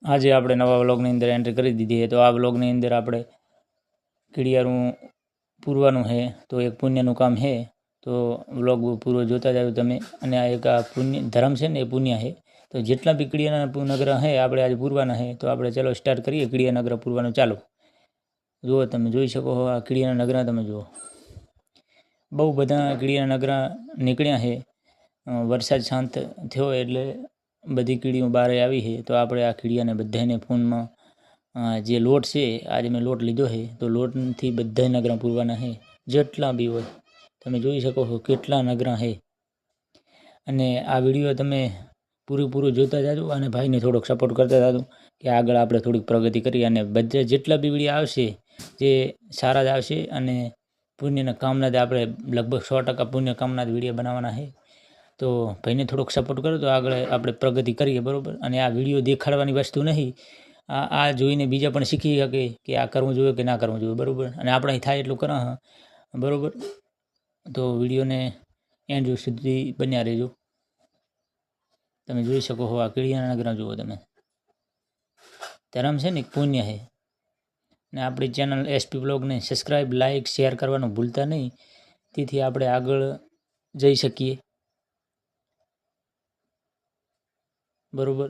આજે આપણે નવા વ્લોગની અંદર એન્ટ્રી કરી દીધી છે. તો આ વ્લોગની અંદર આપણે કીડિયારું પૂરવાનું છે. તો એક પુણ્યનું કામ છે. તો વ્લોગ પૂરો જોતા જાવ તમે. અને આ એક આ પુણ્ય ધર્મ છે ને એ પુણ્ય છે. તો જેટલા બી કીડિયાના નગર છે આપણે આજે પૂરવાના છે. તો આપણે ચલો સ્ટાર્ટ કરીએ કીડિયા નગર પૂરવાનું ચાલો. જુઓ તમે જોઈ શકો છો આ કીડિયાના નગરા તમે જુઓ. બહુ બધા કીડિયાના નગરા નીકળ્યા છે. વરસાદ શાંત થયો એટલે બધી કીડીઓ બહાર આવી છે. તો આપણે આ કીડિયાને બધાને ફોનમાં જે લોટ છે આજે મેં લોટ લીધો છે. તો લોટથી બધા નગરા પૂરવાના છે જેટલા બી હોય. તમે જોઈ શકો છો કેટલા નગરા છે. અને આ વિડીયો તમે પૂરેપૂરું જોતા જાજો અને ભાઈને થોડોક સપોર્ટ કરતા જાજો કે આગળ આપણે થોડીક પ્રગતિ કરીએ. અને બધા જેટલા બી વિડીયો આવશે જે સારા જ આવશે. અને પુણ્યના કામના જ આપણે લગભગ 100% પુણ્ય કામના જ વિડીયો બનાવવાના છે. તો ભાઈને થોડોક સપોર્ટ કરો તો આગળ આપણે પ્રગતિ કરીએ બરાબર. અને આ વિડીયો દેખાડવાની વસ્તુ નહીં. આ જોઈને બીજા પણ શીખી શકે કે આ કરવું જોઈએ કે ના કરવું જોઈએ બરાબર. અને આપણે થાય એટલું કરા બરાબર. તો વિડીયોને એન્ડ સુધી બન્યા રહેજો. તમે જોઈ શકો છો આ કીડિયાના નગરા જુઓ તમે. ધર્મ છે ને એક પુણ્ય છે. ને આપણી ચેનલ એસપી બ્લોગને સબસ્ક્રાઈબ લાઇક શેર કરવાનું ભૂલતા નહીં. તેથી આપણે આગળ જઈ શકીએ બરાબર.